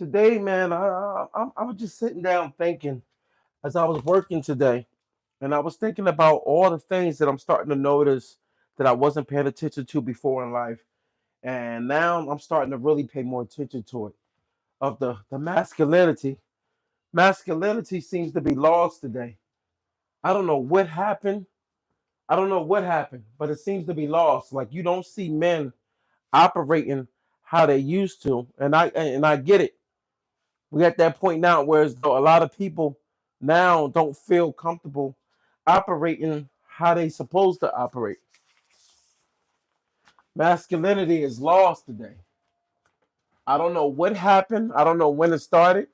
Today, man, I was just sitting down thinking as I was working today, and I was thinking about all the things that I'm starting to notice that I wasn't paying attention to before in life, and now I'm starting to really pay more attention to it. Of the masculinity, masculinity seems to be lost today. I don't know what happened. I don't know what happened, but it seems to be lost. Like you don't see men operating how they used to, and I get it. We at that point now where as though a lot of people now don't feel comfortable operating how they supposed to operate. Masculinity is lost today. I don't know what happened. I don't know when it started,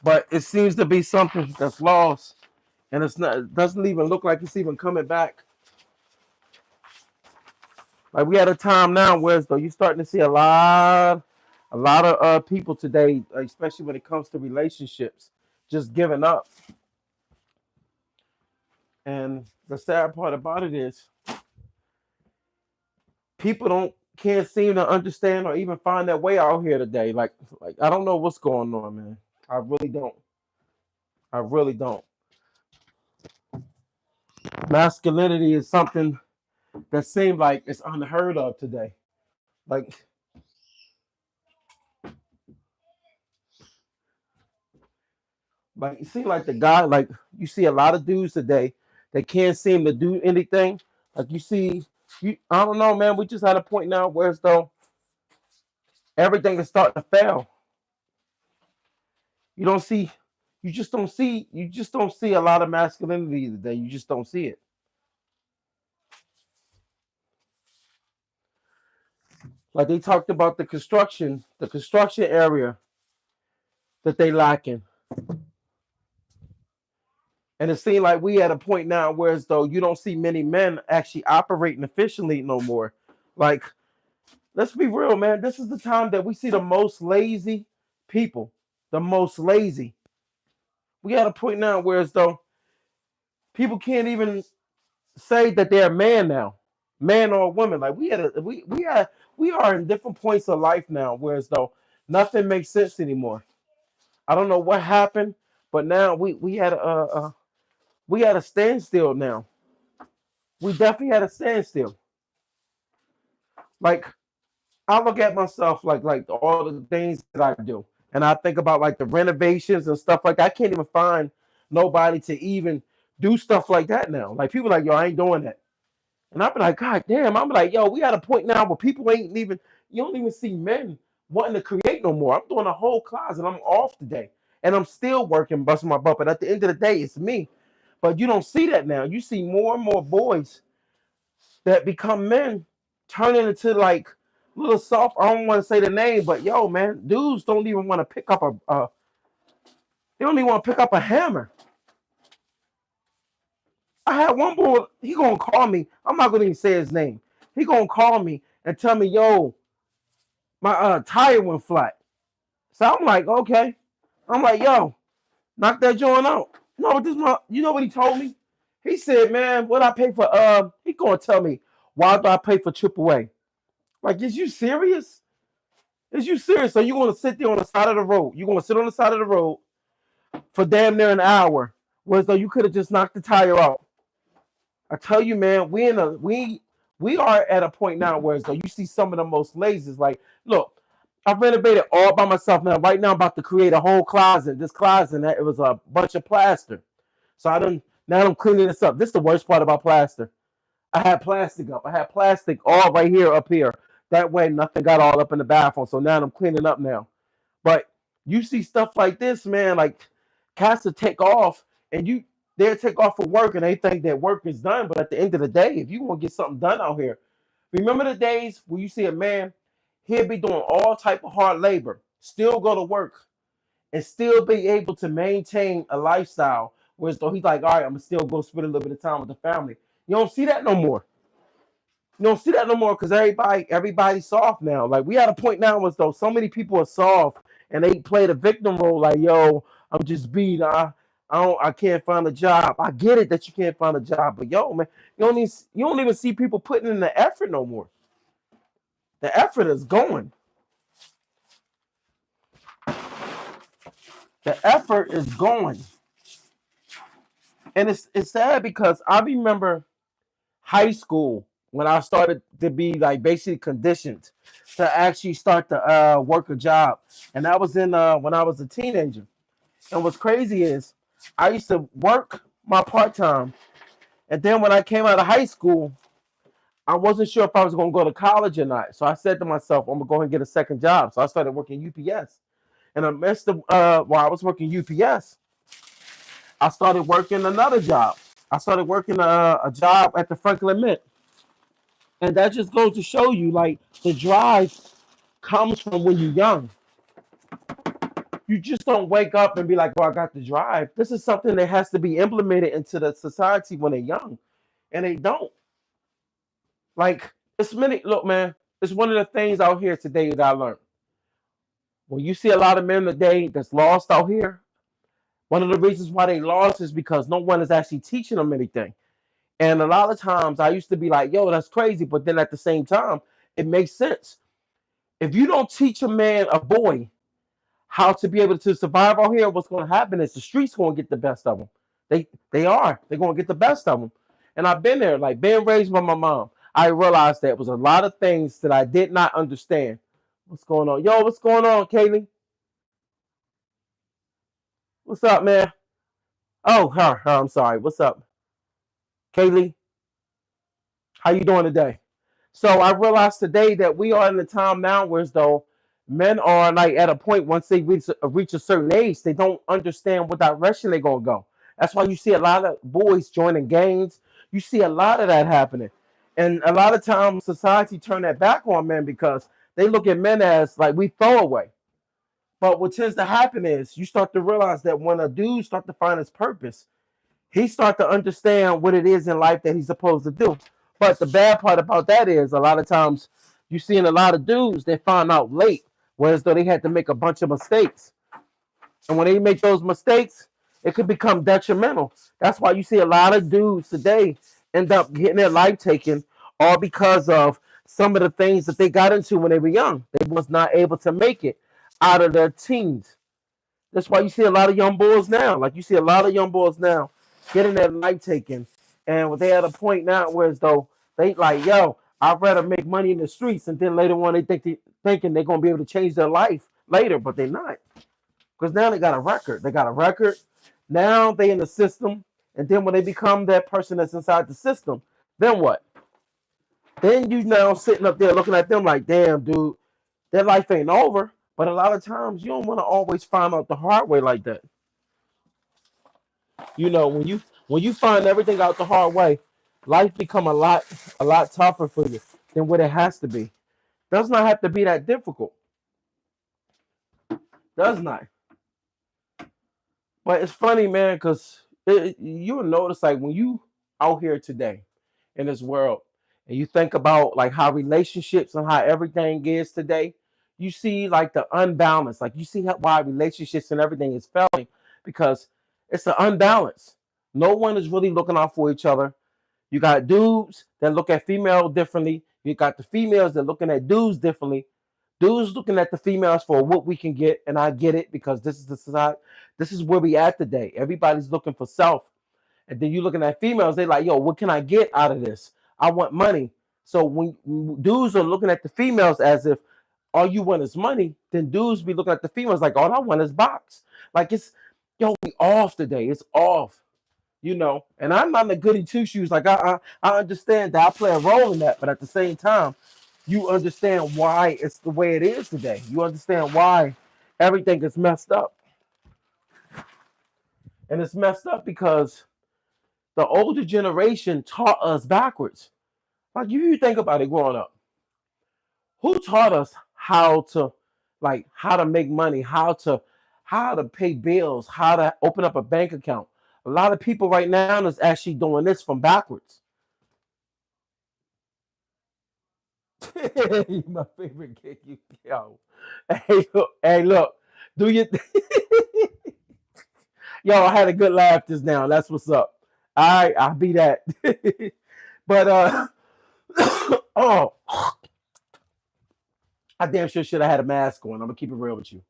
but it seems to be something that's lost, and it's not. It doesn't even look like it's even coming back. Like we at a time now where as though you're starting to see a lot of people today, especially when it comes to relationships, just giving up. And the sad part about it is people don't can't seem to understand or even find their way out here today. Like I don't know what's going on, man. I really don't. I really don't. Masculinity is something that seems like it's unheard of today. Like like it seems like the guy like you see a lot of dudes today that can't seem to do anything. Like you see you I don't know, man. We just at a point now where as though everything is starting to fail. You don't see you just don't see a lot of masculinity today. You just don't see it. Like they talked about the construction area that they lacking. And it seemed like we at a point now where as though you don't see many men actually operating efficiently no more. Like, let's be real, man. This is the time that we see the most lazy people. The most lazy. We at a point now where as though people can't even say that they're a man now. Man or a woman. Like we are in different points of life now, whereas though nothing makes sense anymore. I don't know what happened, but now we had a standstill now. We definitely had a standstill. Like I look at myself like all the things that I do, and I think about like the renovations and stuff like that. I can't even find nobody to even do stuff like that now. Like people like, yo, I ain't doing that. And I'd be like, God damn, I'm like, yo, we at a point now where people ain't even, you don't even see men wanting to create no more. I'm doing a whole closet. I'm off today. And I'm still working, busting my butt. But at the end of the day, it's me. But you don't see that now. You see more and more boys that become men turning into like little soft. I don't want to say the name, but yo, man, dudes don't even want to pick up they don't even want to pick up a hammer. I had one boy, he gonna call me. I'm not gonna even say his name. He gonna call me and tell me, yo, my tire went flat. So I'm like, okay. I'm like, yo, knock that joint out. No, this my you know what he told me? He said, man, what I pay for he gonna tell me why do I pay for AAA? Like, is you serious? Is you serious? So you gonna sit there on the side of the road? You gonna sit on the side of the road for damn near an hour, whereas though you could have just knocked the tire out. I tell you, man, we are at a point now where as though you see some of the most laziest. Like, look, I renovated all by myself now. Right now, I'm about to create a whole closet. This closet, it was a bunch of plaster. So I done now I'm cleaning this up. This is the worst part about plaster. I had plastic up. I had plastic all right here up here. That way, nothing got all up in the bathroom. So now I'm cleaning up now. But you see stuff like this, man, like cats to take off and they'll take off for work and they think that work is done. But at the end of the day, if you want to get something done out here, remember the days where you see a man, he'll be doing all type of hard labor, still go to work, and still be able to maintain a lifestyle. Whereas though he's like, all right, I'm gonna still go spend a little bit of time with the family. You don't see that no more. You don't see that no more because everybody's soft now. Like we at a point now as though so many people are soft and they play the victim role. Like yo, I'm just beat. I can't find a job. I get it that you can't find a job, but yo, man, you don't even see people putting in the effort no more. The effort is going. The effort is gone. And it's sad because I remember high school when I started to be like basically conditioned to actually start to work a job. And that was in when I was a teenager. And what's crazy is I used to work my part time, and then when I came out of high school, I wasn't sure if I was going to go to college or not. So I said to myself, I'm gonna go and get a second job. So I started working UPS. And I missed the while I was working UPS, I started working another job. I started working a job at the Franklin Mint, and that just goes to show you, like the drive comes from when you're young. You just don't wake up and be like, "Well, I got the drive." This is something that has to be implemented into the society when they're young, and they don't. Like it's many. Look, man, it's one of the things out here today that I learned. When you see a lot of men today that's lost out here, one of the reasons why they lost is because no one is actually teaching them anything. And a lot of times I used to be like, yo, that's crazy. But then at the same time, it makes sense. If you don't teach a man, a boy, how to be able to survive out here, what's going to happen is the streets going to get the best of them. They are. They're going to get the best of them. And I've been there, like being raised by my mom. I realized that was a lot of things that I did not understand. What's going on? Yo, what's going on, Kaylee? What's up, man? Oh, her. I'm sorry. What's up, Kaylee? How you doing today? So I realized today that we are in a time now where as though men are like at a point once they reach a certain age, they don't understand what direction they're gonna go. That's why you see a lot of boys joining gangs. You see a lot of that happening. And a lot of times society turn that back on men because they look at men as like we throw away. But what tends to happen is you start to realize that when a dude start to find his purpose, he start to understand what it is in life that he's supposed to do. But the bad part about that is a lot of times you see in a lot of dudes they find out late, whereas though they had to make a bunch of mistakes. And when they make those mistakes, it could become detrimental. That's why you see a lot of dudes today end up getting their life taken all because of some of the things that they got into when they were young. They was not able to make it out of their teens. That's why you see a lot of young boys now. Like you see a lot of young boys now getting their life taken, and they at a point now where as though they like, yo, I'd rather make money in the streets, and then later on thinking they're gonna be able to change their life later, but they're not, because now they got a record. They got a record. Now they in the system, and then when they become that person that's inside the system, then what? Then you now sitting up there looking at them like, damn, dude, their life ain't over. But a lot of times you don't want to always find out the hard way like that. You know, when you find everything out the hard way, life become a lot tougher for you than what it has to be. Does not have to be that difficult. Does not. But it's funny, man, because you'll notice like when you out here today in this world and you think about like how relationships and how everything is today, you see like the unbalance. Like you see why relationships and everything is failing because it's an unbalance. No one is really looking out for each other. You got dudes that look at female differently. You got the females that looking at dudes differently. Dudes looking at the females for what we can get, and I get it because this is the society. This is where we at today. Everybody's looking for self, and then you looking at females. They like, yo, what can I get out of this? I want money. So when dudes are looking at the females as if all you want is money, then dudes be looking at the females like all I want is box. Like it's yo, we off today. It's off. And I'm not in a goody two shoes. Like I understand that I play a role in that, but at the same time, you understand why it's the way it is today. You understand why everything is messed up, and it's messed up because the older generation taught us backwards. Like you think about it, growing up, who taught us how to make money, how to pay bills, how to open up a bank account? A lot of people right now is actually doing this from backwards. My favorite kick, you yo. Hey, look, do you? Yo, I had a good laugh just now. That's what's up. All right, I'll be that. But oh, I damn sure should have had a mask on. I'm gonna keep it real with you.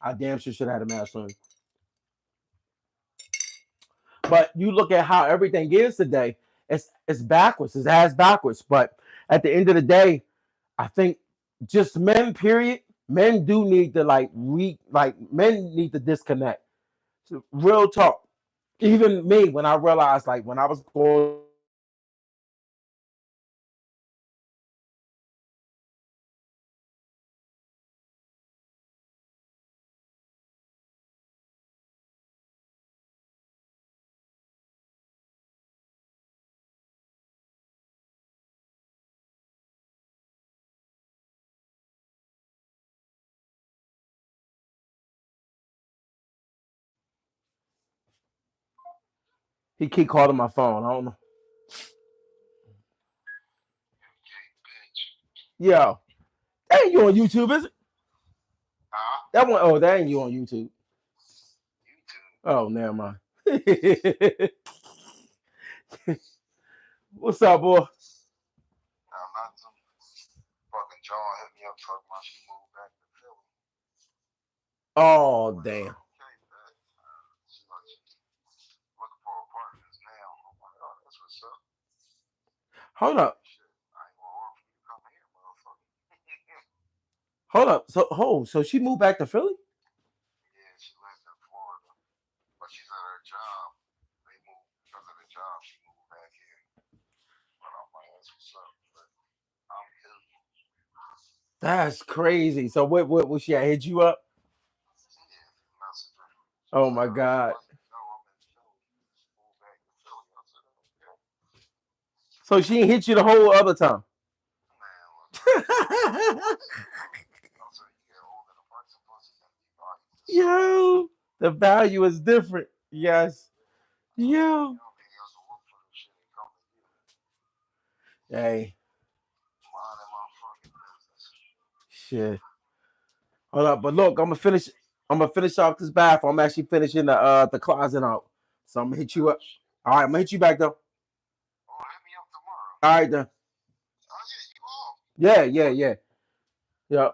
I damn sure should have had a mask on. But you look at how everything is today, it's backwards. It's ass backwards. But at the end of the day, I think just men, period. Men do need to men need to disconnect. So, real talk. Even me, when I realized like when I was going through my my my he keep calling my phone. I don't know. Yo, that ain't you on YouTube, is it? That one oh that ain't you on YouTube. Oh, never mind. What's up, boy? Oh, damn. Hold up. Hold up. So she moved back to Philly? That's crazy. So what was she at? Hit you up? Oh my God. So she ain't hit you the whole other time. Yo, the value is different. Yes. Yo. Hey, shit. Hold up, but look, I'm gonna finish. I'm gonna finish off this bathroom. I'm actually finishing the closet out. So I'm gonna hit you up. All right, I'm gonna hit you back though. All right then. Yeah, yeah, yeah, yeah.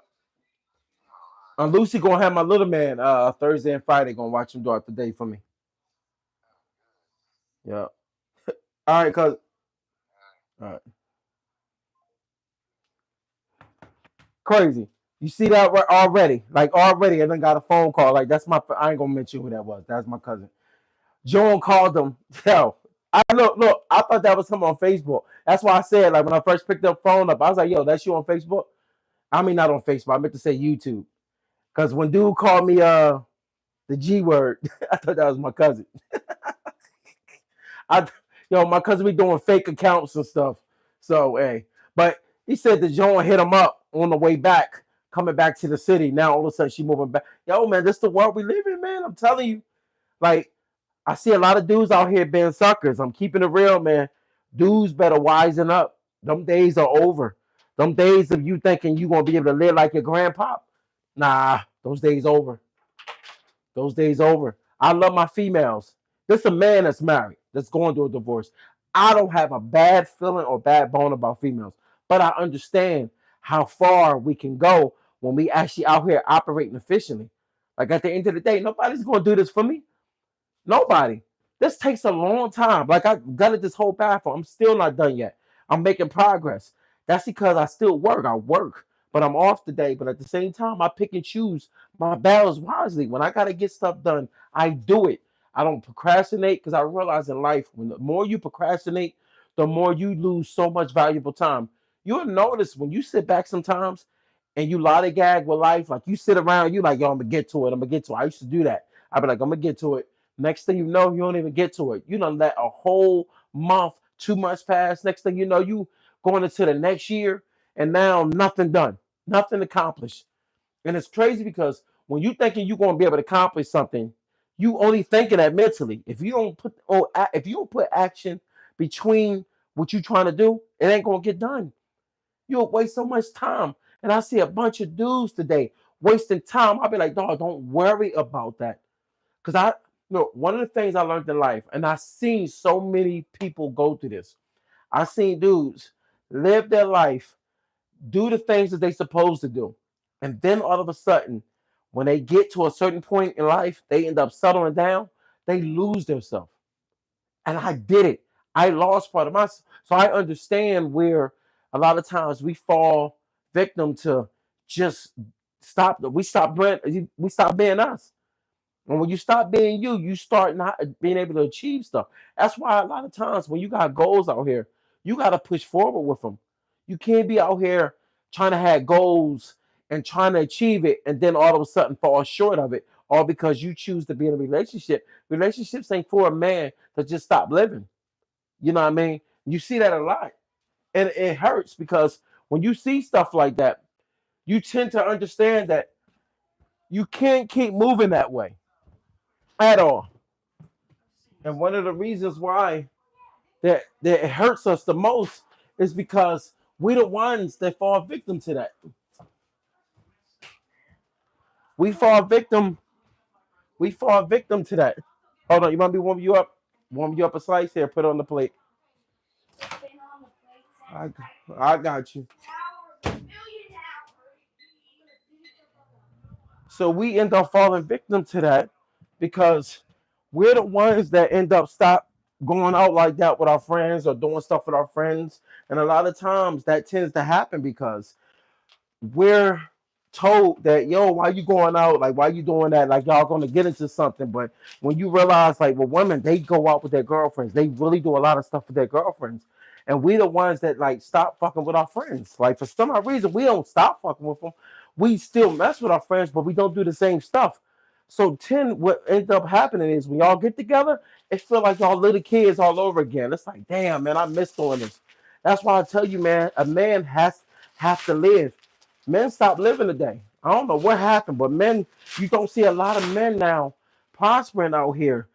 Lucy gonna have my little man Thursday and Friday gonna watch him throughout the day for me. Yeah. All right, cuz. All right. Crazy. You see that right already? Like already, I done got a phone call. Like that's my. I ain't gonna mention who that was. That's my cousin. Joan called him. Yo, I look. I thought that was him on Facebook. That's why I said like when I first picked up phone up, I was like, "Yo, that's you on Facebook." I mean, not on Facebook. I meant to say YouTube. Cause when dude called me the G word, I thought that was my cousin. I my cousin be doing fake accounts and stuff. So hey, but he said the Joan hit him up on the way back, coming back to the city. Now all of a sudden she moving back. Yo, man, this the world we live in, man. I'm telling you. Like I see a lot of dudes out here being suckers. I'm keeping it real, man. Dudes better wisen up. Them days are over. Them days of you thinking you gonna be able to live like your grandpa. Nah, those days over. Those days over. I love my females. This a man that's married, that's going through a divorce. I don't have a bad feeling or bad bone about females, but I understand how far we can go when we actually out here operating efficiently. Like at the end of the day, nobody's gonna do this for me. Nobody. This takes a long time. Like I gutted this whole bathroom. I'm still not done yet. I'm making progress. That's because I still work. I work, but I'm off today. But at the same time, I pick and choose my battles wisely. When I gotta get stuff done, I do it. I don't procrastinate because I realize in life, when the more you procrastinate, the more you lose so much valuable time. You'll notice when you sit back sometimes and you lollygag with life, like you sit around, you like, yo, I'm gonna get to it. I'm gonna get to it. I used to do that. I'd be like, I'm gonna get to it. Next thing you know, you don't even get to it. You done let a whole month, 2 months pass. Next thing you know, you going into the next year, and now nothing done, nothing accomplished. And it's crazy because when you thinking you're gonna be able to accomplish something, you only thinking that mentally. If you don't put action between what you trying to do, it ain't gonna get done. You'll waste so much time. And I see a bunch of dudes today wasting time. I'll be like, dog, don't worry about that. Because one of the things I learned in life, and I seen so many people go through this. I seen dudes live their life, do the things that they supposed to do, and then all of a sudden, when they get to a certain point in life, they end up settling down. They lose themselves. And I did it. I lost part of my, so I understand where a lot of times we fall victim to just stop. We stop being us. And when you stop being you, you start not being able to achieve stuff. That's why a lot of times when you got goals out here, you got to push forward with them. You can't be out here trying to have goals and trying to achieve it and then all of a sudden fall short of it, all because you choose to be in a relationship. Relationships ain't for a man to just stop living. You know what I mean? You see that a lot. And it hurts because when you see stuff like that, you tend to understand that you can't keep moving that way at all. And one of the reasons why that it hurts us the most is because we the ones that fall victim to that. We fall victim. We fall victim to that. Hold on, you want me to warm you up? Warm you up a slice here. Put it on the plate. I, I got you. So we end up falling victim to that because we're the ones that end up stop going out like that with our friends or doing stuff with our friends. And a lot of times that tends to happen because we're told that, yo, why you going out? Like, why you doing that? Like, y'all gonna get into something. But when you realize, like, well, women, they go out with their girlfriends. They really do a lot of stuff with their girlfriends. And we the ones that like stop fucking with our friends. Like for some odd reason, we don't stop fucking with them. We still mess with our friends, but we don't do the same stuff. So what ends up happening is when y'all get together, it feel like y'all little kids all over again. It's like, damn, man, I miss doing this. That's why I tell you, man, a man has have to live. Men stop living today. I don't know what happened, but men, you don't see a lot of men now prospering out here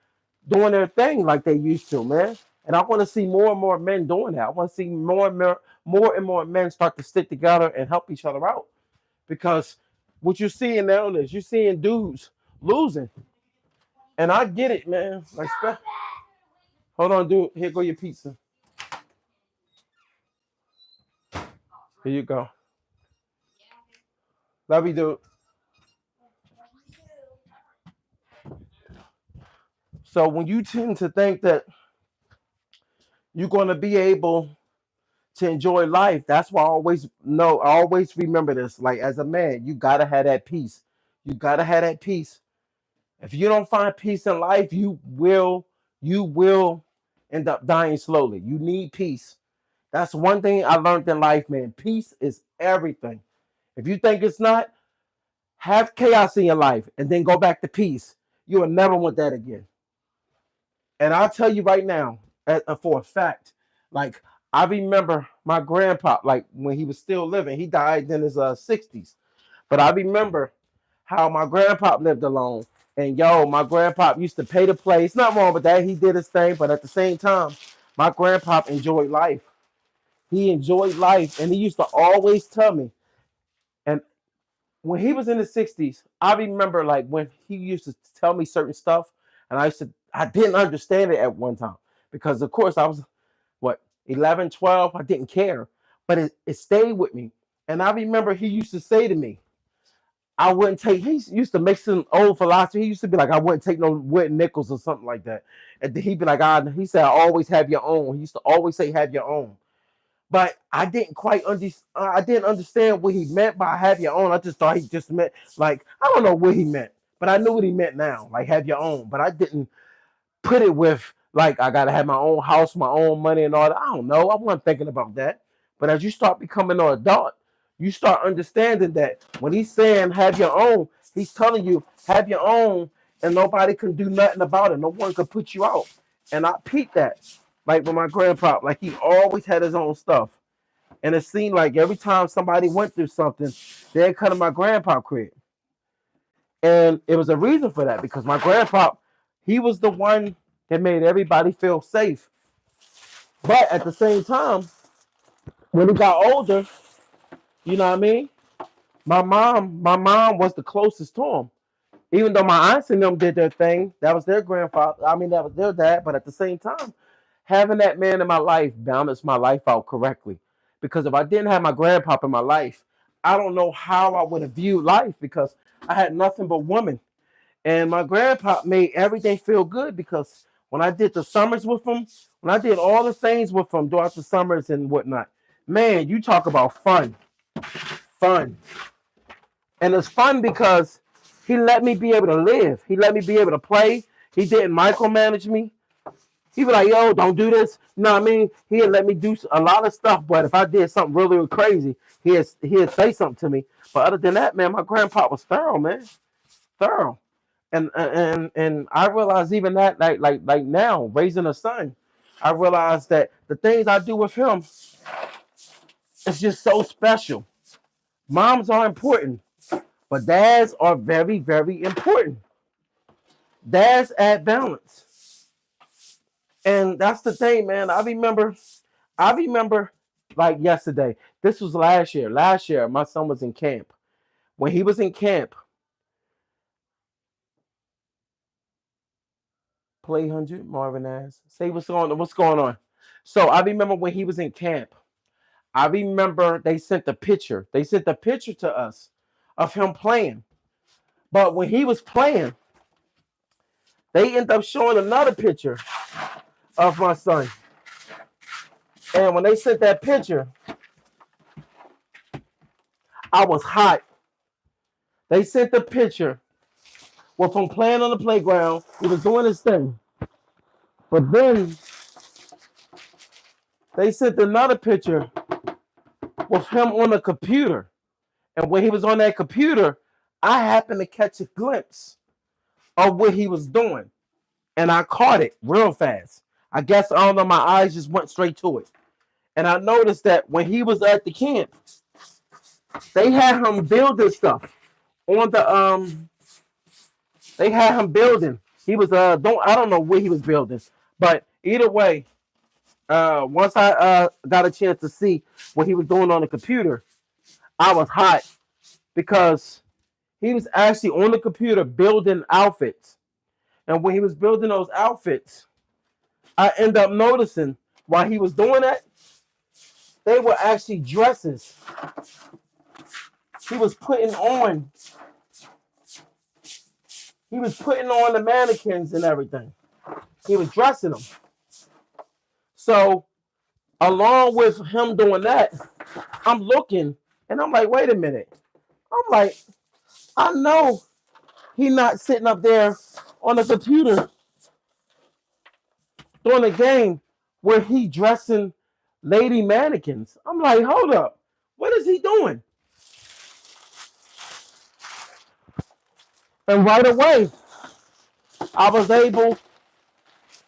doing their thing like they used to, man. And I want to see more and more men doing that. I want to see more and more men start to stick together and help each other out. Because what you're seeing now is you're seeing dudes losing. And I get it, man. Like, hold on, dude. Here go your pizza. Here you go. Love you, dude. So when you tend to think that you're going to be able to enjoy life, that's why I always remember this. Like as a man, you gotta have that peace. You gotta have that peace. If you don't find peace in life, you will end up dying slowly. You need peace. That's one thing I learned in life, man. Peace is everything. If you think it's not, have chaos in your life and then go back to peace. You will never want that again. And I'll tell you right now, for a fact, like I remember my grandpa, like when he was still living, he died in his 60s. But I remember how my grandpa lived alone. And yo, my grandpa used to pay the place. Not wrong with that. He did his thing, but at the same time, my grandpa enjoyed life. He enjoyed life, and he used to always tell me. And when he was in his 60s, I remember like when he used to tell me certain stuff, and I didn't understand it at one time because of course I was what 11, 12. I didn't care, but it stayed with me. And I remember he used to say to me, I wouldn't take. He used to make some old philosophy. He used to be like, I wouldn't take no wooden nickels or something like that. And then he'd be like, he said, I always have your own. He used to always say, have your own. But I didn't quite understand. I didn't understand what he meant by have your own. I just thought he just meant like I don't know what he meant, but I knew what he meant now, like have your own. But I didn't put it with like I gotta have my own house, my own money, and all that. I don't know. I wasn't thinking about that. But as you start becoming an adult, you start understanding that when he's saying have your own, he's telling you have your own, and nobody can do nothing about it. No one can put you out. And I peeped that. Like with my grandpa, like he always had his own stuff. And it seemed like every time somebody went through something, they'd come to my grandpa crib. And it was a reason for that because my grandpa, he was the one that made everybody feel safe. But at the same time, when he got older, you know what I mean? My mom was the closest to him. Even though my aunts and them did their thing, that was their grandfather. I mean, that was their dad. But at the same time, having that man in my life balanced my life out correctly. Because if I didn't have my grandpa in my life, I don't know how I would have viewed life because I had nothing but women. And my grandpa made everything feel good because when I did the summers with him, when I did all the things with him throughout the summers and whatnot, man, you talk about fun, fun. And it's fun because he let me be able to live. He let me be able to play. He didn't micromanage me. He was like, yo, don't do this. You know what I mean? He'd let me do a lot of stuff, but if I did something really, really crazy, he'd say something to me. But other than that, man, my grandpa was thorough, man. Thorough. And I realize even that like now, raising a son, I realize that the things I do with him, it's just so special. Moms are important, but dads are very, very important. Dads add balance. And that's the thing, man. I remember like yesterday. This was last year. Last year, my son was in camp. When he was in camp, play 100, Marvin asked. Say what's going on. So I remember when he was in camp. I remember they sent the picture. They sent the picture to us of him playing. But when he was playing, they ended up showing another picture of my son. And when they sent that picture, I was hot. They sent the picture with him playing on the playground. He was doing his thing. But then they sent another picture with him on the computer. And when he was on that computer, I happened to catch a glimpse of what he was doing. And I caught it real fast. I guess, I don't know, my eyes just went straight to it. And I noticed that when he was at the camp, they had him building stuff on they had him building. He was I don't know what he was building, but either way, once I got a chance to see what he was doing on the computer, I was hot because he was actually on the computer building outfits. And when he was building those outfits, I end up noticing while he was doing that, they were actually dresses. He was putting on. He was putting on the mannequins and everything. He was dressing them. So, along with him doing that, I'm looking and I'm like, wait a minute. I'm like, I know he not sitting up there on the computer doing a game where he dressing lady mannequins. I'm like, hold up. What is he doing? And right away, I was able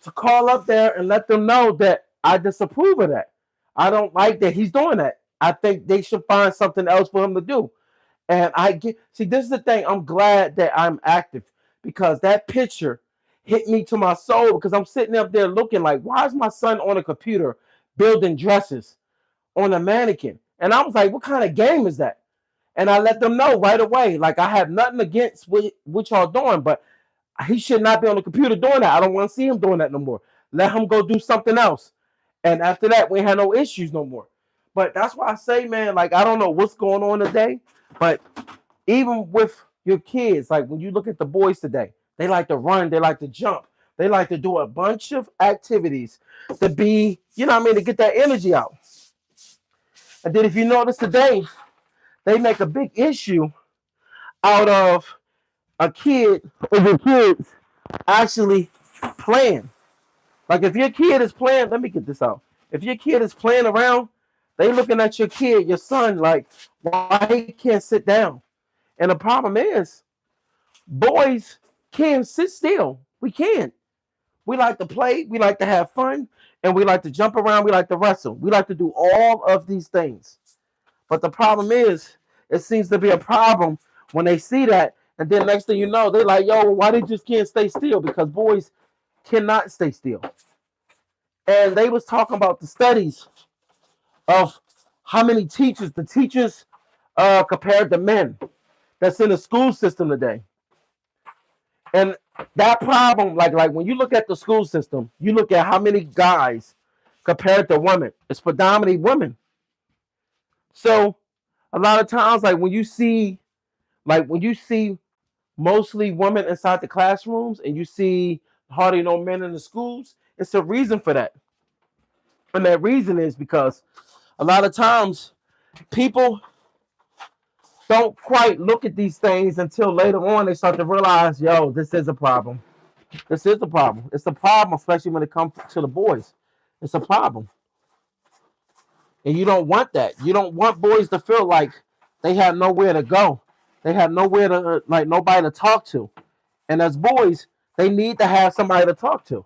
to call up there and let them know that I disapprove of that. I don't like that he's doing that. I think they should find something else for him to do. And this is the thing. I'm glad that I'm active because that picture hit me to my soul because I'm sitting up there looking like, why is my son on a computer building dresses on a mannequin? And I was like, what kind of game is that? And I let them know right away. Like, I have nothing against what y'all doing, but he should not be on the computer doing that. I don't want to see him doing that no more. Let him go do something else. And after that, we had no issues no more. But that's why I say, man, like, I don't know what's going on today, but even with your kids, like when you look at the boys today, they like to run, they like to jump, they like to do a bunch of activities to be, you know what I mean, to get that energy out. And then if you notice today, they make a big issue out of a kid or your kids actually playing. Like if your kid is playing, let me get this out. If your kid is playing around, they looking at your kid, your son, like why he can't sit down. And the problem is, boys can't sit still. We can't. We like to play, we like to have fun, and we like to jump around, we like to wrestle. We like to do all of these things. But the problem is, it seems to be a problem when they see that, and then next thing you know, they're like, yo, why they just can't stay still? Because boys cannot stay still. And they was talking about the studies of how many the teachers compared to men that's in the school system today. And that problem, like when you look at the school system, you look at how many guys compared to women. It's predominantly women. So a lot of times, like when you see mostly women inside the classrooms, and you see hardly no men in the schools. It's a reason for that. And that reason is because a lot of times people don't quite look at these things until later on they start to realize, yo, this is a problem. This is a problem. It's a problem, especially when it comes to the boys. It's a problem. And you don't want that. You don't want boys to feel like they have nowhere to go. They have nowhere to, like, nobody to talk to. And as boys, they need to have somebody to talk to.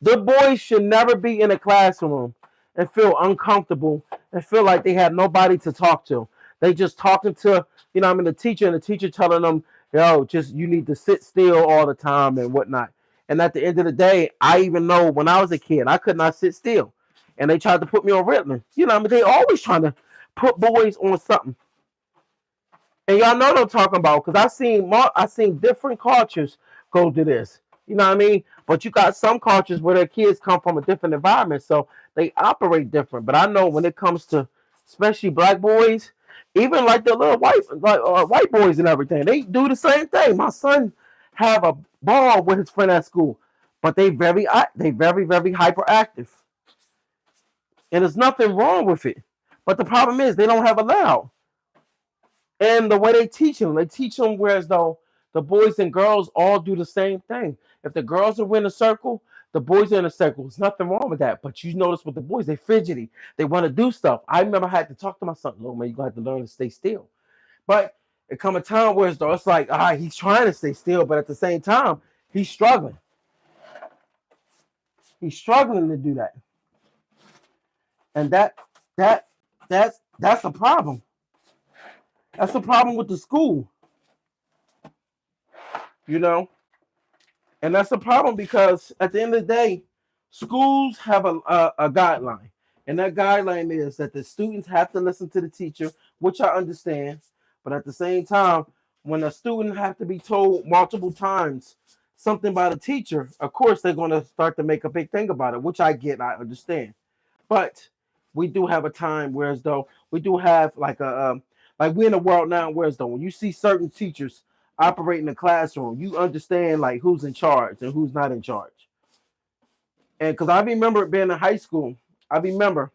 The boys should never be in a classroom and feel uncomfortable and feel like they have nobody to talk to. They just talking to, the teacher, and the teacher telling them, yo, just you need to sit still all the time and whatnot. And at the end of the day, I even know when I was a kid, I could not sit still. And they tried to put me on Ritalin. They always trying to put boys on something. And y'all know what I'm talking about because I seen different cultures go to this. You know what I mean? But you got some cultures where their kids come from a different environment, so they operate different. But I know when it comes to especially black boys, even like the little white boys and everything, they do the same thing. My son have a ball with his friend at school, but they very hyperactive, and there's nothing wrong with it. But the problem is they don't have a loud. And the way they teach them whereas though the boys and girls all do the same thing. If the girls are in a circle, the boys are in a circle. There's nothing wrong with that. But you notice with the boys, they fidgety. They want to do stuff. I remember I had to talk to my son, "Look, man, you're going to have to learn to stay still." But it come a time where it's like, he's trying to stay still, but at the same time, he's struggling. He's struggling to do that. And that that's a problem. That's a problem with the school, you know? And that's a problem because at the end of the day, schools have a guideline. And that guideline is that the students have to listen to the teacher, which I understand. But at the same time, when a student have to be told multiple times something by the teacher, of course they're going to start to make a big thing about it, which I get, I understand. But we do have a time whereas though we do have like we're in a world now whereas though when you see certain teachers operate in the classroom, you understand like who's in charge and who's not in charge. And because I remember being in high school, I remember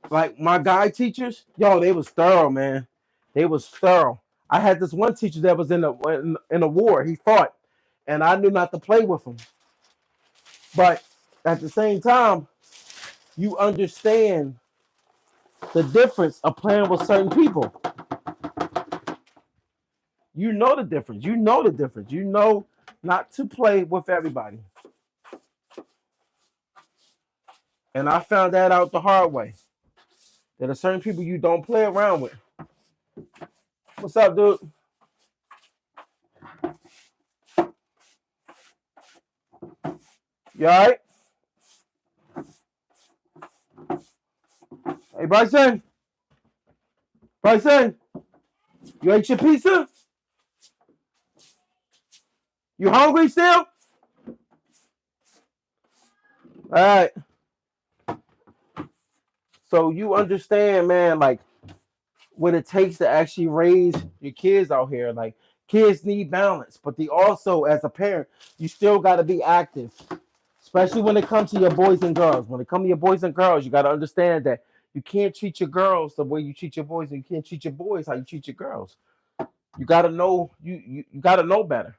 like my guy teachers, yo, they was thorough, man. They was thorough. I had this one teacher that was in a war. He fought, and I knew not to play with him. But at the same time, you understand the difference of playing with certain people. You know the difference. You know the difference. You know not to play with everybody. And I found that out the hard way. There are certain people you don't play around with. What's up, dude? You all right? Hey, Bryson. Bryson, you ate your pizza? You hungry still? All right. So you understand, man, like what it takes to actually raise your kids out here. Like kids need balance, but they also, as a parent, you still got to be active, especially when it comes to your boys and girls. When it comes to your boys and girls, you got to understand that you can't treat your girls the way you treat your boys, and you can't treat your boys how you treat your girls. You got to know you got to know better.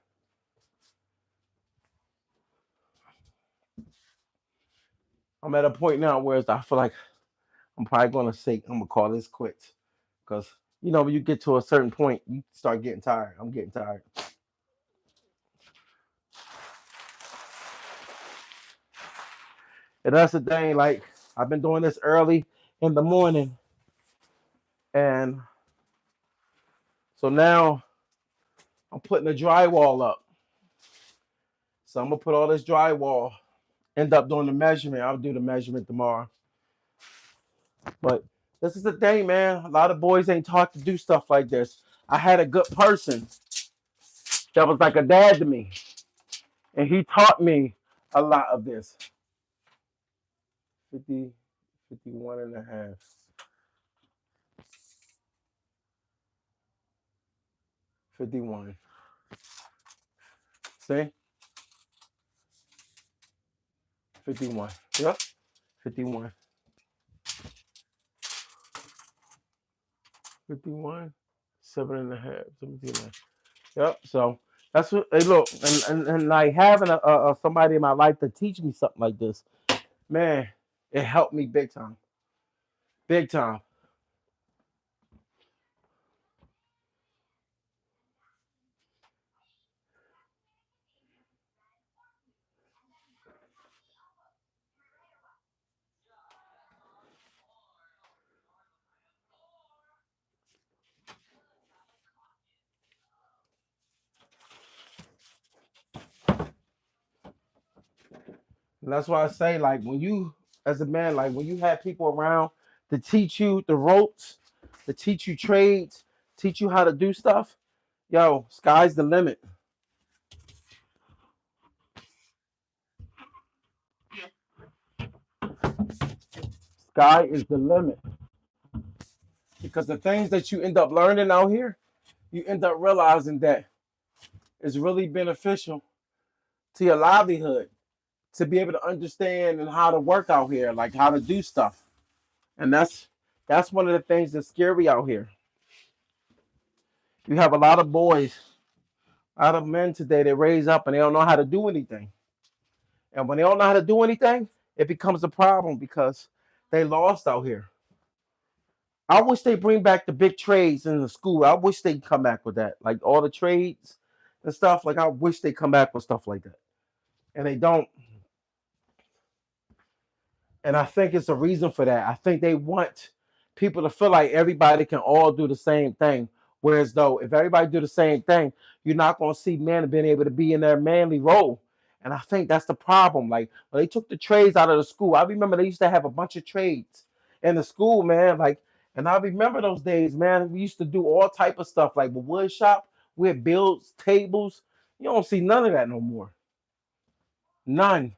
I'm at a point now where I feel like I'm probably I'm gonna call this quits because when you get to a certain point, you start getting tired. I'm getting tired. And that's the thing. Like I've been doing this early in the morning, and so now I'm putting the drywall up. So I'm gonna put all this drywall. End up doing the measurement. I'll do the measurement tomorrow. But this is the thing, man. A lot of boys ain't taught to do stuff like this. I had a good person that was like a dad to me, and he taught me a lot of this. 50, 51 and a half, 51. See? 51. Yep. 51. 51. 7.5. 17. Yep. So that's what hey look and like having a somebody in my life to teach me something like this, man, it helped me big time. Big time. And that's why I say, like, when you, as a man, like, when you have people around to teach you the ropes, to teach you trades, teach you how to do stuff, yo, sky's the limit. Sky is the limit. Because the things that you end up learning out here, you end up realizing that it's really beneficial to your livelihood to be able to understand and how to work out here, like how to do stuff. And that's one of the things that's scary out here. You have a lot of boys, a lot of men today that raise up and they don't know how to do anything. And when they don't know how to do anything, it becomes a problem because they lost out here. I wish they bring back the big trades in the school. I wish they come back with that. Like all the trades and stuff. Like I wish they come back with stuff like that. And they don't. And I think it's a reason for that. I think they want people to feel like everybody can all do the same thing. Whereas though, if everybody do the same thing, you're not going to see men being able to be in their manly role. And I think that's the problem. Like when they took the trades out of the school, I remember they used to have a bunch of trades in the school, man. Like, and I remember those days, man. We used to do all type of stuff, like the wood shop. We had builds, tables. You don't see none of that no more. None.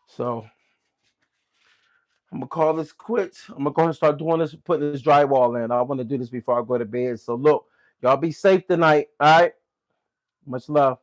So I'm gonna call this quits. I'm gonna go and start doing this, putting this drywall in. I want to do this before I go to bed. So look, y'all be safe tonight. All right. Much love.